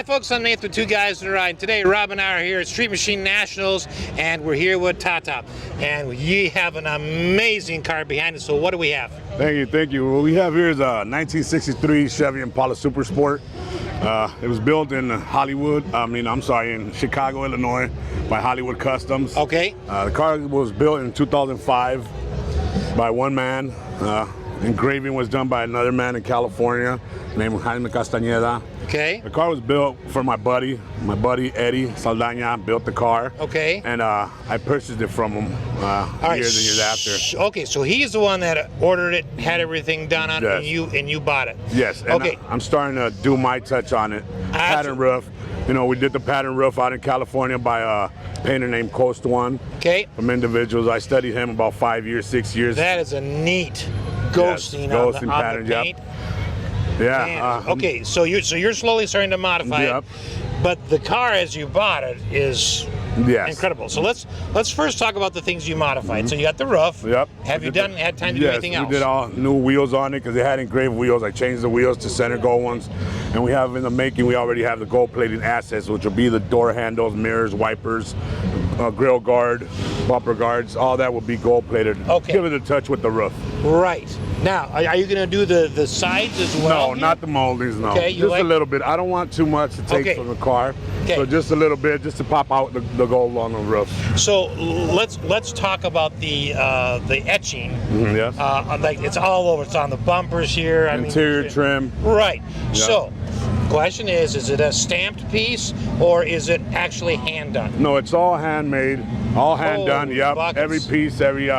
Hi folks, I'm Nate with Two Guys in a Ride. Today Rob and I are here at Street Machine Nationals and we're here with TATA. And we have an amazing car behind us, so what do we have? Thank you. What we have here is a 1963 Chevy Impala Super Sport. It was built in Hollywood, in Chicago, Illinois by Hollywood Customs. Okay. The car was built in 2005 by one man. Engraving was done by another man in California named Jaime Castañeda. Okay. The car was built for my buddy Eddie Saldaña built the car. Okay. And I purchased it from him years and years after. Okay, so he's the one that ordered it, had everything done on Yes. it, and you bought it. Yes. And Okay. I'm starting to do my touch on it. Pattern roof. You know, we did the pattern roof out in California by a painter named Coast One. Okay. From individuals. I studied him about 5 years, 6 years. That is a neat ghosting, ghosting on pattern, the paint. yep. Yeah. Okay, so you're slowly starting to modify Yep. it, but the car as you bought it is Yes. incredible. So let's first talk about the things you modified. So you got the roof. Yep. Have you had time to do anything else? We did all new wheels on it because they had engraved wheels. I changed the wheels to center gold ones. And we have in the making, we already have the gold plated assets, which will be the door handles, mirrors, wipers, grill guard, bumper guards. All that will be gold plated. Okay. Give it a touch with the roof. Right. Now, are you going to do the sides as well? No, not the moldings, no. Okay, just a little bit. I don't want too much to take from the car. Okay. So just a little bit, just to pop out the gold on the roof. So let's talk about the etching. Yes. Like it's all over. It's on the bumpers here. Interior trim. Right. Yeah. So, question is it a stamped piece or is it actually hand done? No, it's all handmade, all hand done. Yep. Buckets. Every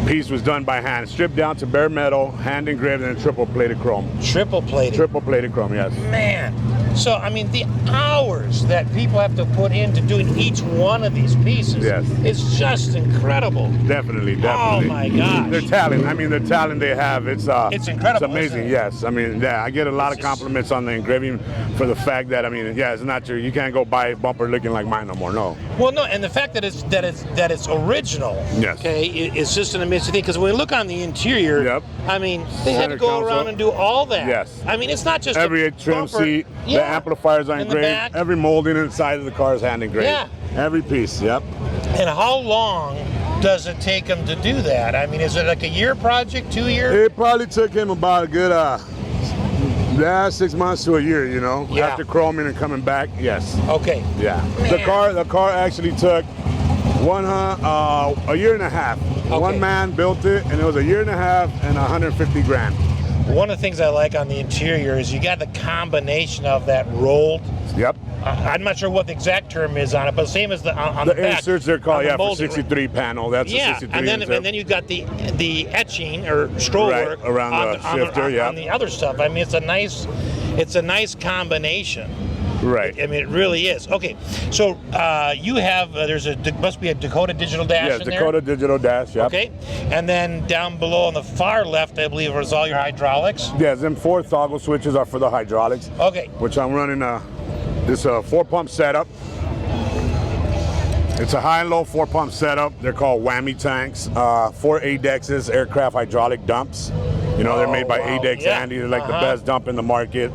piece was done by hand, stripped down to bare metal, hand engraved, and triple plated chrome. Triple plated. Triple plated chrome, yes. Man. So, the hours that people have to put into doing each one of these pieces is just incredible. Definitely. Oh my gosh. Their talent, the talent they have, it's incredible. It's amazing, yes. I get a lot of compliments on the engraving for the fact that, it's not you can't go buy a bumper looking like mine no more, no. Well, no, and the fact that it's original, yes. Okay, it's just an amazing thing, because when we look on the interior, yep. They had to go around and do all that. Yes. It's not just every a trim bumper. seat, the amplifiers are In the engraved, back. every molding inside of the car is hand engraved. Yeah. Every piece, yep. And how long does it take them to do that? Is it like a year project, 2 years? It probably took him about a good 6 months to a year, Yeah. after chroming and coming back, yes. Okay. Yeah. Man. The car actually took a year and a half. Okay. One man built it, and it was a year and a half and 150 grand. One of the things I like on the interior is you got the combination of that rolled. Yep. I'm not sure what the exact term is on it, but same as on the back. inserts they're called, the for molding. 63 panel. That's a 63 and then you got the etching or scroll work around the shifter. on the other stuff. It's a nice combination. Right. It really is. Okay, so you have must be a Dakota digital dash in there? Yes, Dakota digital dash, yep. Okay, and then down below on the far left, I believe, is all your hydraulics. Yes, them 4 toggle switches are for the hydraulics. Okay. Which I'm running this 4-pump setup. It's a high and low 4-pump setup. They're called whammy tanks. 4 ADEXs, aircraft hydraulic dumps. They're made by ADEX Andy. They're like the best dump in the market.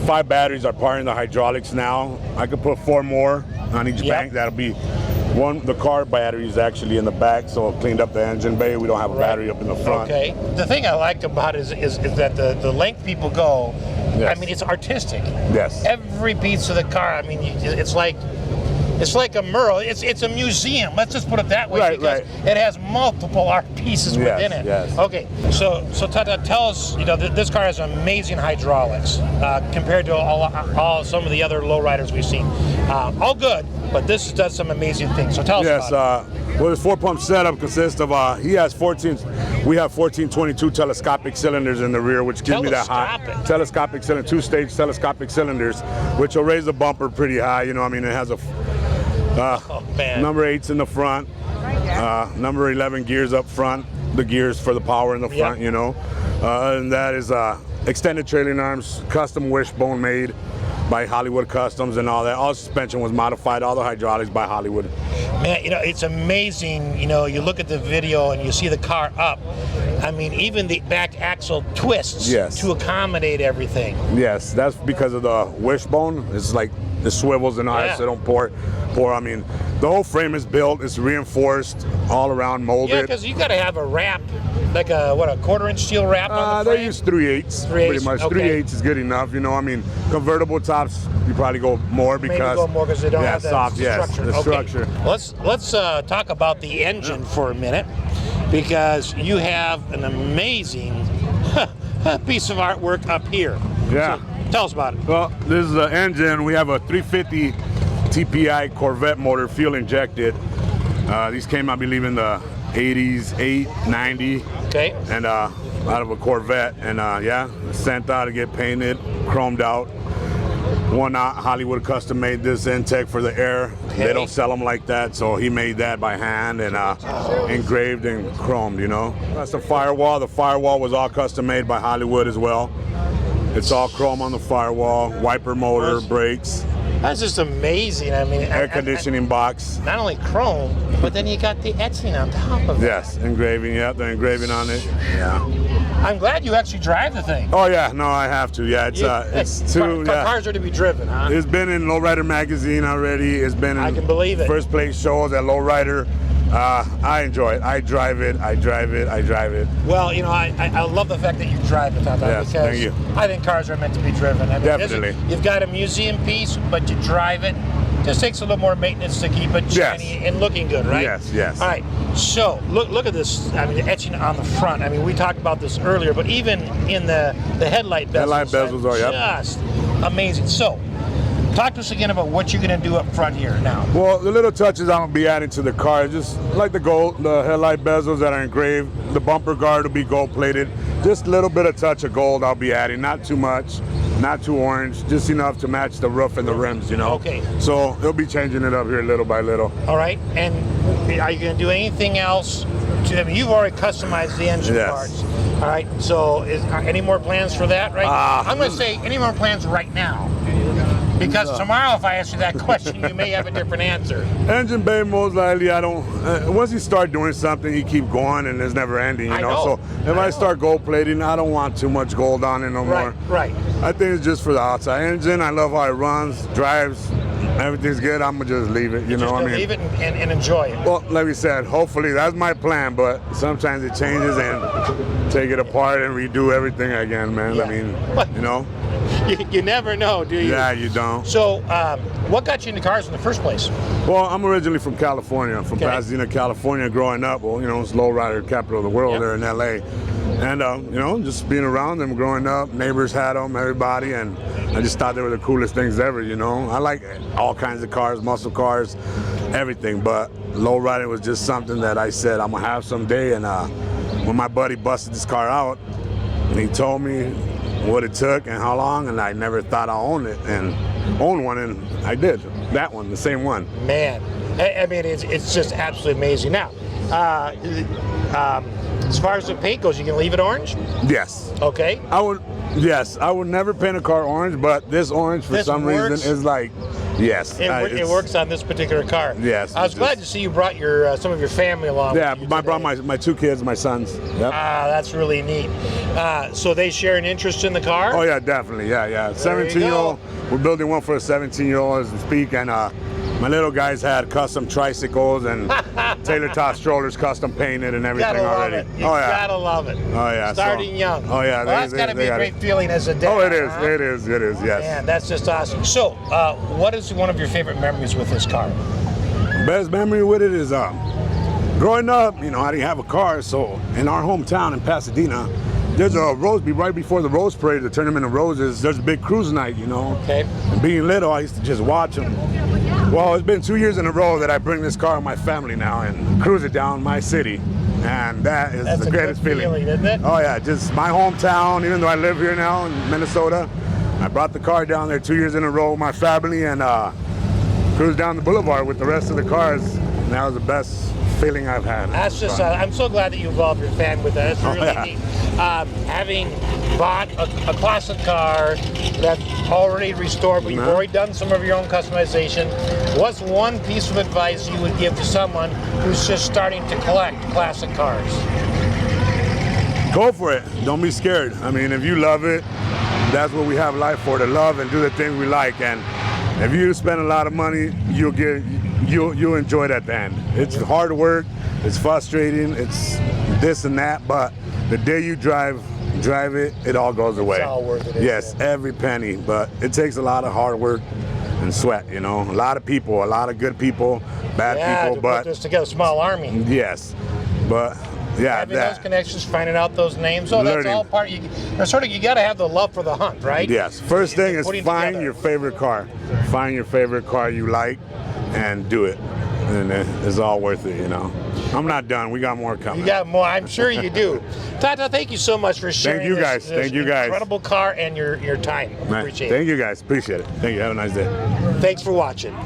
5 batteries are part in the hydraulics now. I could put 4 more on each bank. That'll be one. The car battery is actually in the back, so I cleaned up the engine bay. We don't have a battery up in the front. Okay. The thing I like about it is that the length people go, Yes. it's artistic. Yes. Every piece of the car, it's like a mural. It's a museum. Let's just put it that way, because it has multiple art pieces within it. Yes. Okay. So Tata, tell us. This car has amazing hydraulics compared to all some of the other lowriders we've seen. All good, but this does some amazing things. So tell us about it. Well, this 4-pump setup consists of we have 14 22 telescopic cylinders in the rear, which gives me that high telescopic cylinder, 2-stage telescopic cylinders, which will raise the bumper pretty high. It has a number 8's in the front, number 11 gears up front, the gears for the power in the front, and that is extended trailing arms, custom wishbone made by Hollywood Customs and all that. All suspension was modified, all the hydraulics by Hollywood. Man, you know, it's amazing. You know, you look at the video and you see the car up. I mean, even the back axle twists to accommodate everything. Yes, that's because of the wishbone. It's like the swivels and all that, so they don't pour. I mean, the whole frame is built. It's reinforced all around, molded. Yeah, because you got to have a wrap, like a 1/4-inch steel wrap on the frame? They use 3/8, pretty much. Okay. 3/8 is good enough. You know, I mean, convertible tops, you probably go more because maybe go more because they don't have that soft, structure. the structure. Let's talk about the engine for a minute, because you have an amazing piece of artwork up here. Yeah. So, tell us about it. Well, this is the engine. We have a 350 TPI Corvette motor, fuel injected. These came, I believe, in the 80s, 90. Okay. And out of a Corvette. And yeah, sent out to get painted, chromed out. One Hollywood custom made this intake for the air. Okay. They don't sell them like that, so he made that by hand and engraved and chromed, you know. That's the firewall. The firewall was all custom made by Hollywood as well. It's all chrome on the firewall, wiper motor, brakes. That's just amazing. I mean, air conditioning box. Not only chrome, but then you got the etching on top of it. Yes, engraving. Yeah, the engraving on it. Yeah. I'm glad you actually drive the thing. Oh yeah, no, I have to. Yeah, it's too. Cars are to be driven, huh? It's been in Lowrider magazine already. It's been in I can believe it. First place shows at Lowrider. I enjoy it. I drive it. Well, you know, I love the fact that you drive it, Tata, yes, because thank you. I think cars are meant to be driven. I mean, definitely. You've got a museum piece, but you drive it. Just takes a little more maintenance to keep it shiny and looking good, right? Yes. All right. So look at this. I mean, the etching on the front. I mean, we talked about this earlier, but even in the headlight bezels. Headlight bezels are just amazing. So, talk to us again about what you're going to do up front here now. Well, the little touches I'm going to be adding to the car, just like the gold, the headlight bezels that are engraved, the bumper guard will be gold plated. Just a little bit of touch of gold I'll be adding, not too much, not too orange, just enough to match the roof and the rims, you know. Okay. So they'll be changing it up here little by little. All right, and are you going to do anything else? I mean, you've already customized the engine parts. All right, so any more plans for that, right? I'm going to say any more plans right now. Because tomorrow, if I ask you that question, you may have a different answer. Engine bay, most likely, I don't. Once you start doing something, you keep going, and it's never ending. You know. So if I start gold plating, I don't want too much gold on it no more. Right. I think it's just for the outside engine. I love how it runs, drives. Everything's good. I'm gonna just leave it. You know what I mean? Leave it and enjoy it. Well, like we said, hopefully that's my plan. But sometimes it changes, and take it apart and redo everything again, man. Yeah. I mean, you know. You never know, do you? Yeah, you don't. So, what got you into cars in the first place? Well, I'm originally from California, from Pasadena, California. Growing up, well, you know, it's lowrider capital of the world there in LA, and you know, just being around them, growing up, neighbors had them, everybody, and I just thought they were the coolest things ever. You know, I like all kinds of cars, muscle cars, everything, but lowriding was just something that I said I'm gonna have someday. And when my buddy busted this car out, and he told me what it took and how long, and I never thought I'd own it and own one, and I did. That one, the same one. Man, I mean, it's just absolutely amazing. Now, as far as the paint goes, you can leave it orange? Yes. Okay. I would never paint a car orange, but this orange for some reason is like, yes. It works on this particular car. Yes. I was glad to see you brought some of your family along. Yeah, I brought my two kids, my sons. Yep. That's really neat. So they share an interest in the car? Oh yeah, definitely. Yeah. 17-year-old. We're building one for a 17-year-old as we speak, and my little guys had custom tricycles and Taylor top strollers, custom painted and everything already. You gotta love it. Oh yeah. Starting young. Oh yeah. That's gotta be a great feeling as a dad. Oh, it is. Huh? It is. Yes. Man, that's just awesome. So, what is one of your favorite memories with this car? Best memory with it is growing up. You know, I didn't have a car, so in our hometown in Pasadena, there's a rose right before the Rose Parade, the Tournament of Roses. There's a big cruise night, you know. Okay. And being little, I used to just watch them. Well, it's been 2 years in a row that I bring this car with my family now and cruise it down my city, and that's the greatest feeling, isn't it? Oh yeah, just my hometown. Even though I live here now in Minnesota, I brought the car down there 2 years in a row with my family and cruised down the boulevard with the rest of the cars. And that was the best feeling I've had. That's just, I'm so glad that you involved your fan with that. It's really neat. Having bought a classic car that's already restored, but you've already done some of your own customization, what's one piece of advice you would give to someone who's just starting to collect classic cars? Go for it. Don't be scared. I mean, if you love it, that's what we have life for, to love and do the thing we like. And if you spend a lot of money, you'll enjoy it at the end. It's hard work, it's frustrating, it's this and that, but the day you drive it, it all goes away. It's all worth it. Yes, every penny, but it takes a lot of hard work and sweat, you know. A lot of people, a lot of good people, bad people, but put this together, small army. Yes, but yeah, having those connections, finding out those names, that's all part of you. You got to have the love for the hunt, right? Yes. First thing is find your favorite car. Find your favorite car you like and do it. And it's all worth it, you know. I'm not done. We got more coming. You got more. I'm sure you do. TATA, thank you so much for sharing this incredible car and your time. Man, Appreciate it. Thank you guys. Appreciate it. Thank you. Have a nice day. Thanks for watching.